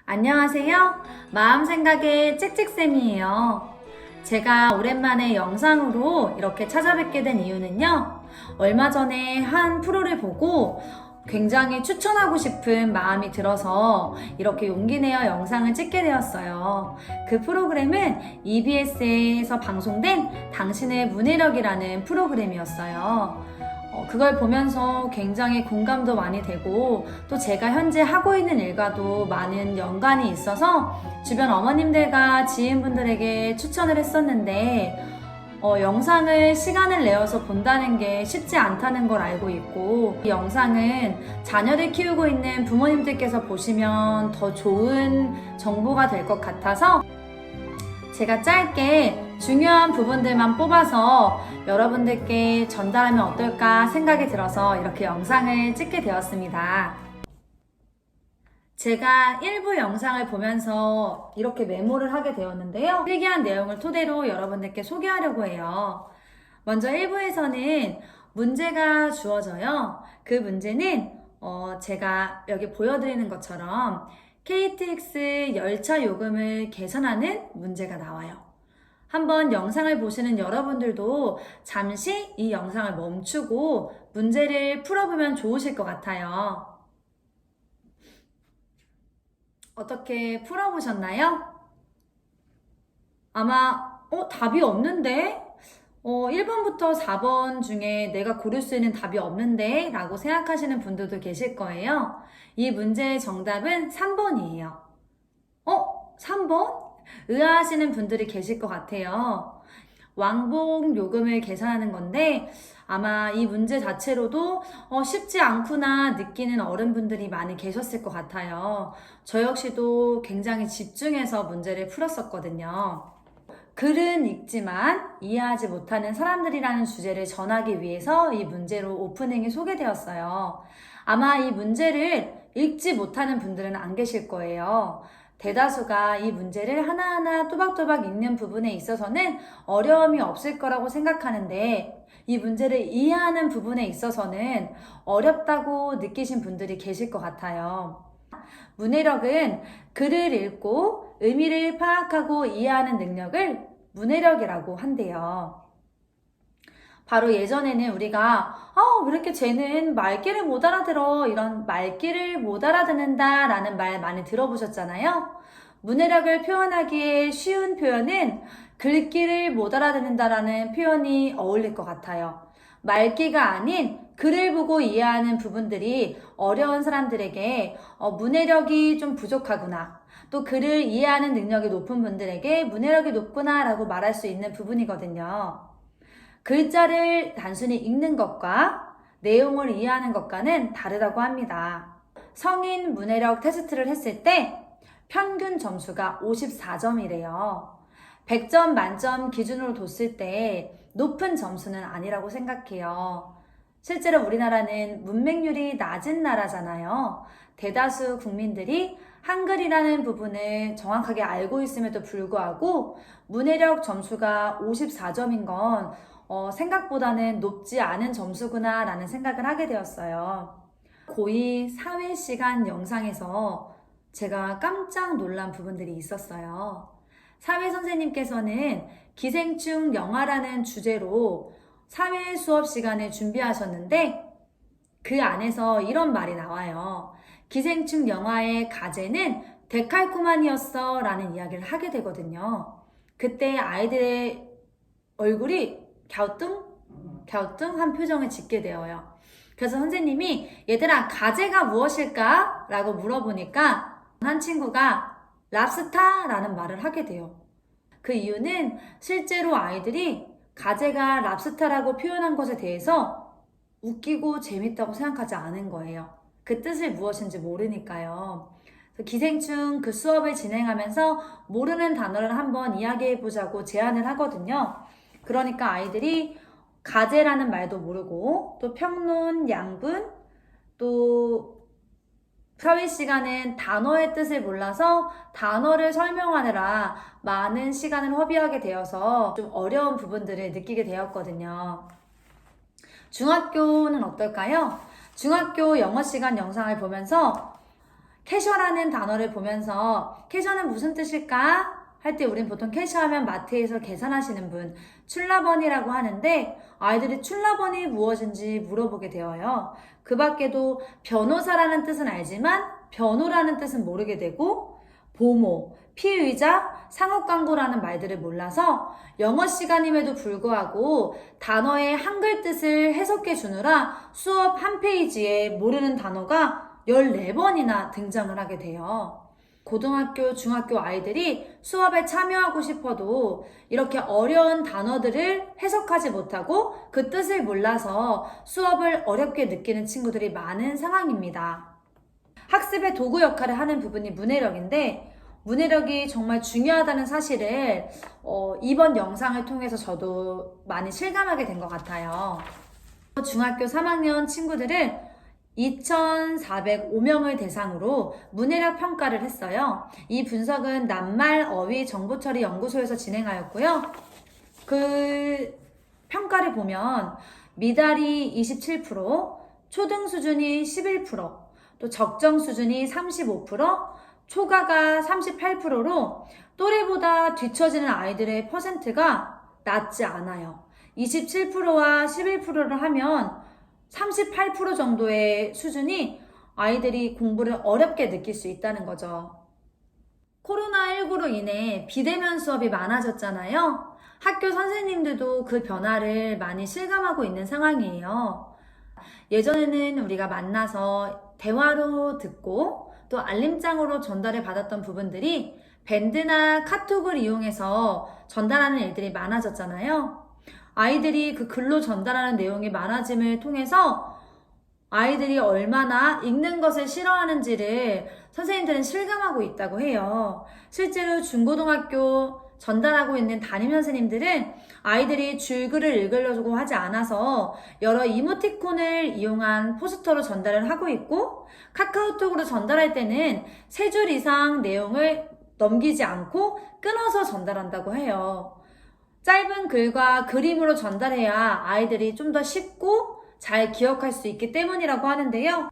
안녕하세요. 마음 생각의 찍찍쌤이에요. 제가 오랜만에 영상으로 이렇게 찾아뵙게 된 이유는요. 얼마 전에 한 프로를 보고 굉장히 추천하고 싶은 마음이 들어서 이렇게 용기 내어 영상을 찍게 되었어요. 그 프로그램은 EBS에서 방송된 당신의 문해력이라는 프로그램이었어요. 그걸 보면서 굉장히 공감도 많이 되고 또 제가 현재 하고 있는 일과도 많은 연관이 있어서 주변 어머님들과 지인분들에게 추천을 했었는데 영상을 시간을 내어서 본다는 게 쉽지 않다는 걸 알고 있고 이 영상은 자녀를 키우고 있는 부모님들께서 보시면 더 좋은 정보가 될 것 같아서 제가 짧게 중요한 부분들만 뽑아서 여러분들께 전달하면 어떨까 생각이 들어서 이렇게 영상을 찍게 되었습니다. 제가 일부 영상을 보면서 이렇게 메모를 하게 되었는데요. 필기한 내용을 토대로 여러분들께 소개하려고 해요. 먼저 1부에서는 문제가 주어져요. 그 문제는 제가 여기 보여드리는 것처럼 KTX 열차 요금을 계산하는 문제가 나와요. 한번 영상을 보시는 여러분들도 잠시 이 영상을 멈추고 문제를 풀어보면 좋으실 것 같아요. 어떻게 풀어보셨나요? 아마 답이 없는데? 1번부터 4번 중에 내가 고를 수 있는 답이 없는데? 라고 생각하시는 분들도 계실 거예요. 이 문제의 정답은 3번이에요. 3번? 의아하시는 분들이 계실 것 같아요. 왕복 요금을 계산하는 건데 아마 이 문제 자체로도 쉽지 않구나 느끼는 어른분들이 많이 계셨을 것 같아요. 저 역시도 굉장히 집중해서 문제를 풀었었거든요. 글은 읽지만 이해하지 못하는 사람들이라는 주제를 전하기 위해서 이 문제로 오프닝이 소개되었어요. 아마 이 문제를 읽지 못하는 분들은 안 계실 거예요. 대다수가 이 문제를 하나하나 또박또박 읽는 부분에 있어서는 어려움이 없을 거라고 생각하는데 이 문제를 이해하는 부분에 있어서는 어렵다고 느끼신 분들이 계실 것 같아요. 문해력은 글을 읽고 의미를 파악하고 이해하는 능력을 문해력이라고 한대요. 바로 예전에는 우리가 왜 이렇게 쟤는 말귀를 못 알아들어 이런 말귀를 못 알아듣는다 라는 말 많이 들어보셨잖아요. 문해력을 표현하기에 쉬운 표현은 글귀를 못 알아듣는다 라는 표현이 어울릴 것 같아요. 말귀가 아닌 글을 보고 이해하는 부분들이 어려운 사람들에게 문해력이 좀 부족하구나 또 글을 이해하는 능력이 높은 분들에게 문해력이 높구나 라고 말할 수 있는 부분이거든요. 글자를 단순히 읽는 것과 내용을 이해하는 것과는 다르다고 합니다. 성인 문해력 테스트를 했을 때 평균 점수가 54점이래요. 100점 만점 기준으로 뒀을 때 높은 점수는 아니라고 생각해요. 실제로 우리나라는 문맹률이 낮은 나라잖아요. 대다수 국민들이 한글이라는 부분을 정확하게 알고 있음에도 불구하고 문해력 점수가 54점인 건 생각보다는 높지 않은 점수구나 라는 생각을 하게 되었어요. 고2 사회시간 영상에서 제가 깜짝 놀란 부분들이 있었어요. 사회 선생님께서는 기생충 영화라는 주제로 사회 수업 시간을 준비하셨는데 그 안에서 이런 말이 나와요. 기생충 영화의 가제는 데칼코마니였어 라는 이야기를 하게 되거든요. 그때 아이들의 얼굴이 갸우뚱한 표정을 짓게 되어요. 그래서 선생님이 얘들아 가제가 무엇일까? 라고 물어보니까 한 친구가 랍스타 라는 말을 하게 돼요. 그 이유는 실제로 아이들이 가제가 랍스타라고 표현한 것에 대해서 웃기고 재밌다고 생각하지 않은 거예요. 그 뜻이 무엇인지 모르니까요. 기생충 그 수업을 진행하면서 모르는 단어를 한번 이야기해보자고 제안을 하거든요. 그러니까 아이들이 가제라는 말도 모르고 또 평론, 양분, 또 사회 시간은 단어의 뜻을 몰라서 단어를 설명하느라 많은 시간을 허비하게 되어서 좀 어려운 부분들을 느끼게 되었거든요. 중학교는 어떨까요? 중학교 영어 시간 영상을 보면서 캐셔라는 단어를 보면서 캐셔는 무슨 뜻일까? 할 때 우린 보통 캐셔하면 마트에서 계산하시는 분, 출라번이라고 하는데 아이들이 출라번이 무엇인지 물어보게 되어요. 그 밖에도 변호사라는 뜻은 알지만 변호라는 뜻은 모르게 되고 보모, 피의자, 상업광고라는 말들을 몰라서 영어 시간임에도 불구하고 단어의 한글 뜻을 해석해 주느라 수업 한 페이지에 모르는 단어가 14번이나 등장을 하게 돼요. 고등학교, 중학교 아이들이 수업에 참여하고 싶어도 이렇게 어려운 단어들을 해석하지 못하고 그 뜻을 몰라서 수업을 어렵게 느끼는 친구들이 많은 상황입니다. 학습의 도구 역할을 하는 부분이 문해력인데 문해력이 정말 중요하다는 사실을 이번 영상을 통해서 저도 많이 실감하게 된 것 같아요. 중학교 3학년 친구들은 2,405명을 대상으로 문해력 평가를 했어요. 이 분석은 낱말 어휘 정보처리 연구소에서 진행하였고요. 그 평가를 보면 미달이 27%, 초등 수준이 11%, 또 적정 수준이 35%, 초가가 38%로 또래보다 뒤처지는 아이들의 퍼센트가 낮지 않아요. 27%와 11%를 하면 38% 정도의 수준이 아이들이 공부를 어렵게 느낄 수 있다는 거죠. 코로나19로 인해 비대면 수업이 많아졌잖아요. 학교 선생님들도 그 변화를 많이 실감하고 있는 상황이에요. 예전에는 우리가 만나서 대화로 듣고 또 알림장으로 전달을 받았던 부분들이 밴드나 카톡을 이용해서 전달하는 일들이 많아졌잖아요. 아이들이 그 글로 전달하는 내용이 많아짐을 통해서 아이들이 얼마나 읽는 것을 싫어하는지를 선생님들은 실감하고 있다고 해요. 실제로 중고등학교 전달하고 있는 담임 선생님들은 아이들이 줄글을 읽으려고 하지 않아서 여러 이모티콘을 이용한 포스터로 전달을 하고 있고 카카오톡으로 전달할 때는 3줄 이상 내용을 넘기지 않고 끊어서 전달한다고 해요. 짧은 글과 그림으로 전달해야 아이들이 좀 더 쉽고 잘 기억할 수 있기 때문이라고 하는데요.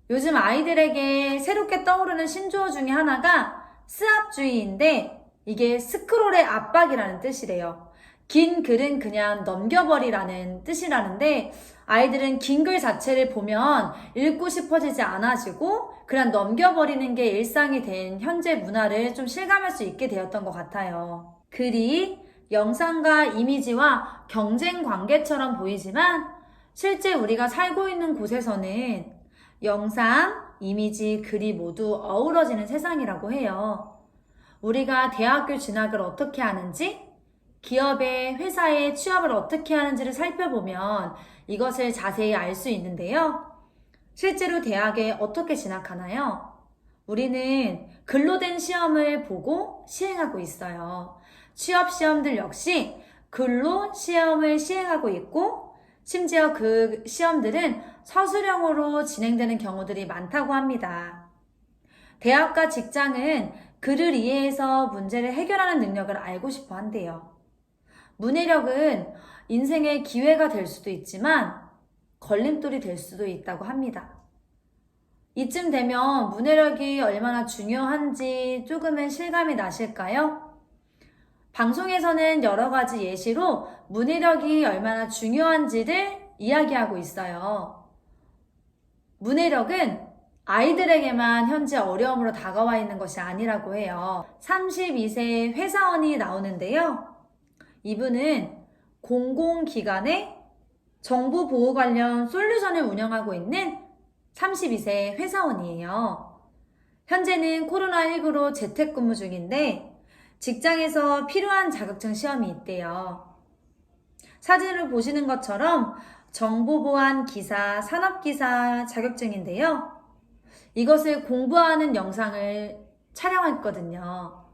요즘 아이들에게 새롭게 떠오르는 신조어 중에 하나가 스압주의인데 이게 스크롤의 압박이라는 뜻이래요. 긴 글은 그냥 넘겨버리라는 뜻이라는데 아이들은 긴 글 자체를 보면 읽고 싶어지지 않아지고 그냥 넘겨버리는 게 일상이 된 현재 문화를 좀 실감할 수 있게 되었던 것 같아요. 글이 영상과 이미지와 경쟁 관계처럼 보이지만 실제 우리가 살고 있는 곳에서는 영상, 이미지, 글이 모두 어우러지는 세상이라고 해요. 우리가 대학교 진학을 어떻게 하는지, 기업의 회사에 취업을 어떻게 하는지를 살펴보면 이것을 자세히 알 수 있는데요. 실제로 대학에 어떻게 진학하나요? 우리는 글로 된 시험을 보고 시행하고 있어요. 취업 시험들 역시 글로 시험을 시행하고 있고 심지어 그 시험들은 서술형으로 진행되는 경우들이 많다고 합니다. 대학과 직장은 글을 이해해서 문제를 해결하는 능력을 알고 싶어 한대요. 문해력은 인생의 기회가 될 수도 있지만 걸림돌이 될 수도 있다고 합니다. 이쯤 되면 문해력이 얼마나 중요한지 조금은 실감이 나실까요? 방송에서는 여러 가지 예시로 문해력이 얼마나 중요한지를 이야기하고 있어요. 문해력은 아이들에게만 현재 어려움으로 다가와 있는 것이 아니라고 해요. 32세 회사원이 나오는데요. 이분은 공공기관의 정보보호 관련 솔루션을 운영하고 있는 32세 회사원이에요. 현재는 코로나19로 재택근무 중인데 직장에서 필요한 자격증 시험이 있대요. 사진을 보시는 것처럼 정보보안 기사, 산업기사 자격증인데요. 이것을 공부하는 영상을 촬영했거든요.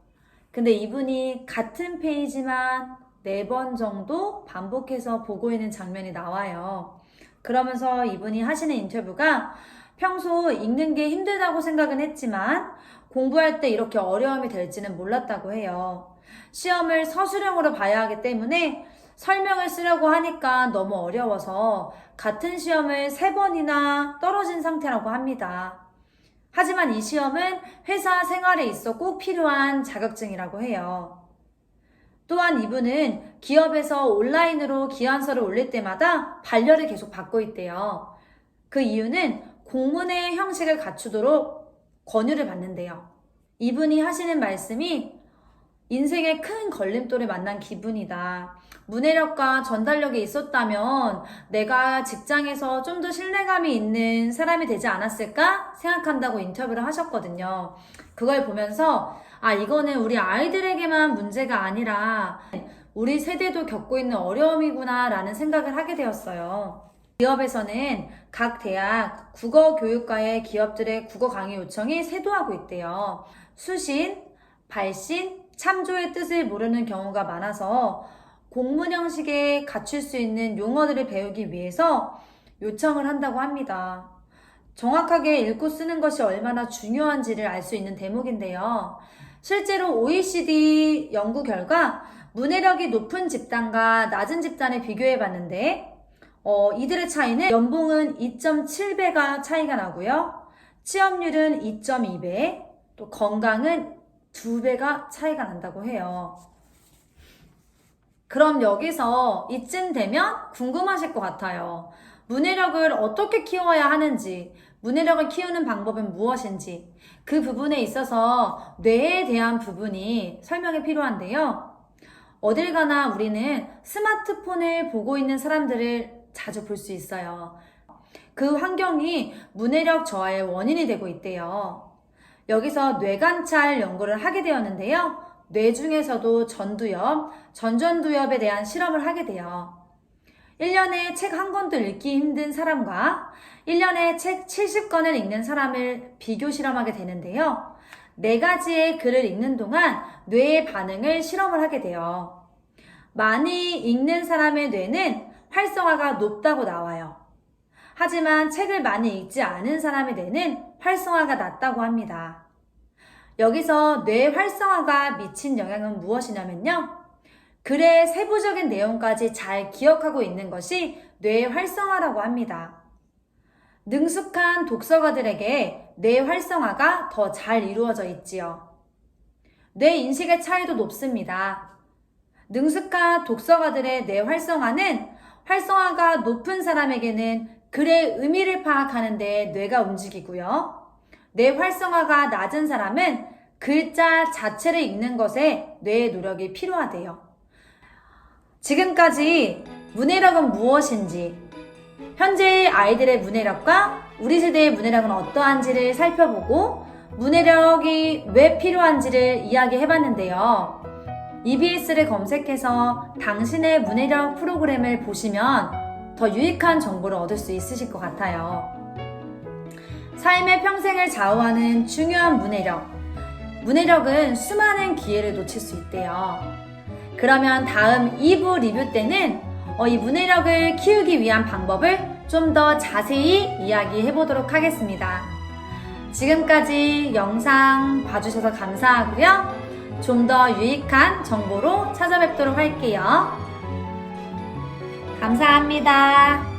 근데 이분이 같은 페이지만 4번 정도 반복해서 보고 있는 장면이 나와요. 그러면서 이분이 하시는 인터뷰가 평소 읽는 게 힘들다고 생각은 했지만 공부할 때 이렇게 어려움이 될지는 몰랐다고 해요. 시험을 서술형으로 봐야 하기 때문에 설명을 쓰려고 하니까 너무 어려워서 같은 시험을 3번이나 떨어진 상태라고 합니다. 하지만 이 시험은 회사 생활에 있어 꼭 필요한 자격증이라고 해요. 또한 이분은 기업에서 온라인으로 기한서를 올릴 때마다 반려를 계속 받고 있대요. 그 이유는 공문의 형식을 갖추도록 권유를 받는데요. 이분이 하시는 말씀이 인생의 큰 걸림돌을 만난 기분이다. 문해력과 전달력이 있었다면 내가 직장에서 좀 더 신뢰감이 있는 사람이 되지 않았을까 생각한다고 인터뷰를 하셨거든요. 그걸 보면서 이거는 우리 아이들에게만 문제가 아니라 우리 세대도 겪고 있는 어려움이구나 라는 생각을 하게 되었어요. 기업에서는 각 대학 국어교육과의 기업들의 국어 강의 요청이 쇄도하고 있대요. 수신, 발신, 참조의 뜻을 모르는 경우가 많아서 공문 형식에 갖출 수 있는 용어들을 배우기 위해서 요청을 한다고 합니다. 정확하게 읽고 쓰는 것이 얼마나 중요한지를 알 수 있는 대목인데요. 실제로 OECD 연구 결과 문해력이 높은 집단과 낮은 집단을 비교해 봤는데 이들의 차이는 연봉은 2.7배가 차이가 나고요. 취업률은 2.2배, 또 건강은 2배가 차이가 난다고 해요. 그럼 여기서 이쯤 되면 궁금하실 것 같아요. 문해력을 어떻게 키워야 하는지, 문해력을 키우는 방법은 무엇인지, 그 부분에 있어서 뇌에 대한 부분이 설명이 필요한데요. 어딜 가나 우리는 스마트폰을 보고 있는 사람들을 자주 볼 수 있어요. 그 환경이 문해력 저하의 원인이 되고 있대요. 여기서 뇌관찰 연구를 하게 되었는데요. 뇌 중에서도 전두엽, 전전두엽에 대한 실험을 하게 돼요. 1년에 책 한 권도 읽기 힘든 사람과 1년에 책 70권을 읽는 사람을 비교 실험하게 되는데요. 4가지의 글을 읽는 동안 뇌의 반응을 실험을 하게 돼요. 많이 읽는 사람의 뇌는 활성화가 높다고 나와요. 하지만 책을 많이 읽지 않은 사람의 뇌는 활성화가 낮다고 합니다. 여기서 뇌 활성화가 미친 영향은 무엇이냐면요. 글의 세부적인 내용까지 잘 기억하고 있는 것이 뇌 활성화라고 합니다. 능숙한 독서가들에게 뇌 활성화가 더 잘 이루어져 있지요. 뇌 인식의 차이도 높습니다. 능숙한 독서가들의 뇌 활성화는 활성화가 높은 사람에게는 글의 의미를 파악하는 데 뇌가 움직이고요. 뇌 활성화가 낮은 사람은 글자 자체를 읽는 것에 뇌의 노력이 필요하대요. 지금까지 문해력은 무엇인지, 현재의 아이들의 문해력과 우리 세대의 문해력은 어떠한지를 살펴보고 문해력이 왜 필요한지를 이야기해봤는데요. EBS를 검색해서 당신의 문해력 프로그램을 보시면 더 유익한 정보를 얻을 수 있으실 것 같아요. 삶의 평생을 좌우하는 중요한 문해력. 문해력은 수많은 기회를 놓칠 수 있대요. 그러면 다음 2부 리뷰 때는 이 문해력을 키우기 위한 방법을 좀 더 자세히 이야기해 보도록 하겠습니다. 지금까지 영상 봐주셔서 감사하고요. 좀 더 유익한 정보로 찾아뵙도록 할게요. 감사합니다.